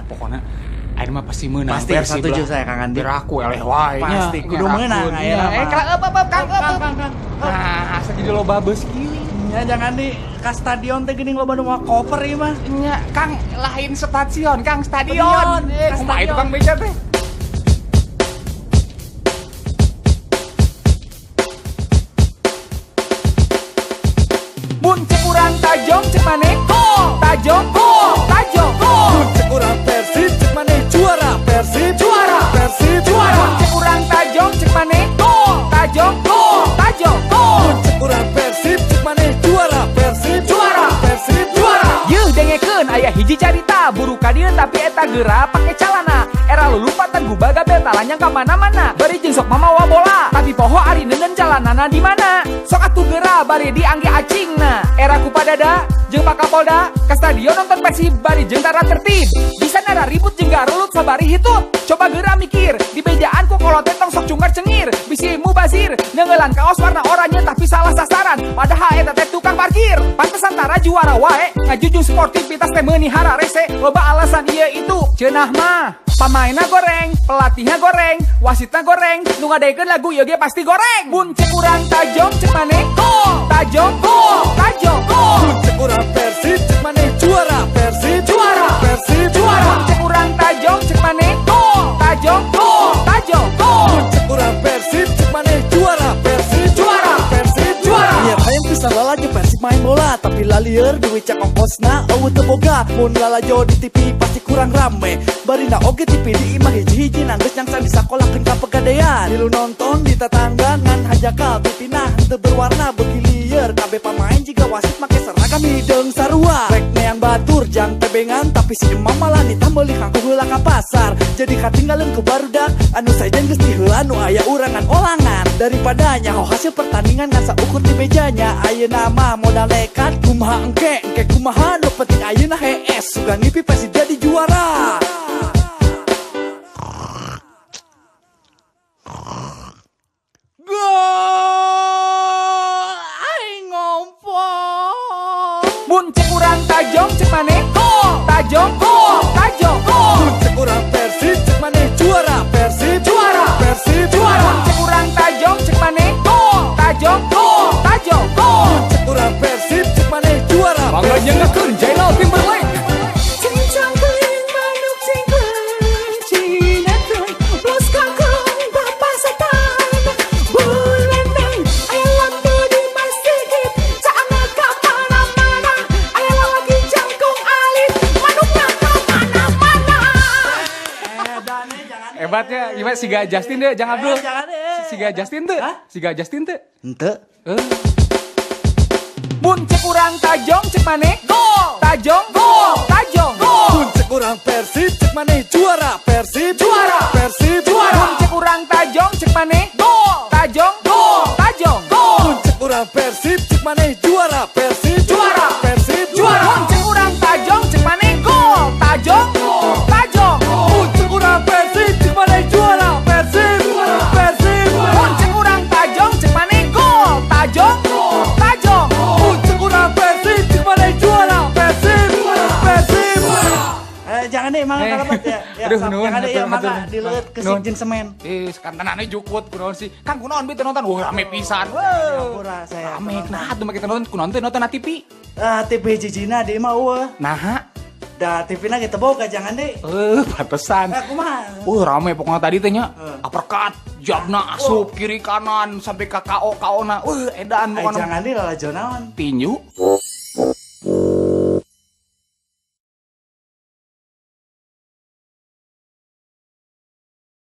pokoknya aing mah pasti menang. Pasti setuju saya Kang Andi. Biar aku eleh wae nya. Pasti kudu menang aya mah. Kang. Nah, asa jadi loba beus kieu. Ya jangan di ka stadion teh geuning loba nu koper ieu mah. Nya, Kang, lain stasiun, Kang, stadion. Kumaha itu Kang beja teh? Mun cek urang Tajong cek maneh gol. Tajong gol. Tajong gol. Mun cek urang Persib cek maneh juara. Persib juara. Persib juara. Mun cek urang Tajong cek maneh gol. Tajong gol. Tajong gol. Mun cek urang Persib cek maneh juara. Persib juara. Persib juara. Yeuh dengekeun aya hiji carita buru ka dieu tapi eta geura pake calana. Era lulupatan gubaga beta lanyang ka mana-mana. Bari jeung sok mamawa bola, tapi poho ari neungeun calanana di mana? Sok atuh geura bari diangge acingna. Era ku padada jeung Pak Kapolda ka stadion nonton Persib bari jeung tara tertib. Bisa nara ribut jeung garelut sabari hitut. Coba geura mikir, di bejaan ku kolot tong sok cungar cengir. Bisi mubazir, neungeulan kaos warna oranye tapi salah sasaran. Padahal eta teh tukang parkir. Pantesan tara juara wae, ngajujung sportivitas teh meunihara rese. Loba alasan ieu itu, ceunah mah pamainna goreng, pelatihnya goreng, wasitnya goreng, nu ngadekeun lagu ieu ge pasti goreng. Mun cek urang Tajong cek maneh gol. Tajong gol. Tajong gol. Mun cek urang Persib cek maneh juara. Persib juara. Persib juara. Mun cek urang Tajong cek maneh gol. Tajong gol. Tajong gol. Mun cek urang Persib cek maneh juara. Persib juara. Persib juara. Iya hayang pisan lalajo Persib main bola, tapi lalieur duit cak ongkosna eueuh teu boga. Mun lalajo di TV pasti kurang rame. Barina oge TV di imah hiji-hiji nanggeus nyangsan disakolahkeun ka pegadaian. Tilu nonton di tetangga ngan hajakal pipina henteu berwarna beuki lieur. Kabeh pamain jiga wasit make seragam hideung sarua. Rek neang batur jang tebengan tapi si emam malah ditambeli kangku heula ka pasar. Jadi katinggaleun ku barudak anu saejan geus di heula nu aya urangan olangan. Daripada nyaho hasil pertandingan ngan saukur di mejanya. Ayeuna mah modal nekat kumaha engke kumaha nu penting ayeuna hees sugan mimpi Persib jadi juara. Mun cek urang Tajong cek maneh gol. Tajong gol. Tajong gol. Mun cek urang Persib cek maneh juara. Persib juara. Persib juara. Mun cek urang Tajong cek maneh gol. Tajong gol. Tajong gol. Mun cek urang Persib cek maneh juara. Bangga nyengekeun Jainal Timberlake. Hebatnya, gimana Siga Justin deh, jangan Abdul. Siga Justin tuh, Siga Justin tuh. Henteu. Mun cek urang Tajong cek maneh gol. Tajong gol. Tajong gol. Mun cek urang Persib cek maneh juara. Persib juara. Persib juara. Mun cek urang Tajong cek maneh gol. Tajong gol. Tajong gol. Mun cek urang Persib cek maneh juara. Persib juara. Persib juara. Mun cek urang Tajong cek maneh gol. Tajong gol. Tajong. Mun cek urang Persib cek maneh juara. Persib. Persib. Mun cek urang Tajong cek maneh gol. Tajong gol. Tajong. Mun cek urang Persib cek maneh juara. Persib. Persib. Jangan deh mangga kalabat ya. Aduh, nuhun, jangan deh ya hatur, mangga hatur. dileut ke sinjin semen. Kantanannya jukut kunaon sih. Kang kunaon beuh teu nonton. Wah, rame pisan. Pura saya. Rame nah tuh make nonton kunaon teh nonton na TV. TV jijina di mah eueuh. Nah, Da TV-na kita boga jangan deh. pantesan. Kumaha? Rame pokoknya tadi teh nya. Uppercut, jabna asup kiri kanan sampai ke KO na. Edan Jangan deh lalajo naon. tinju.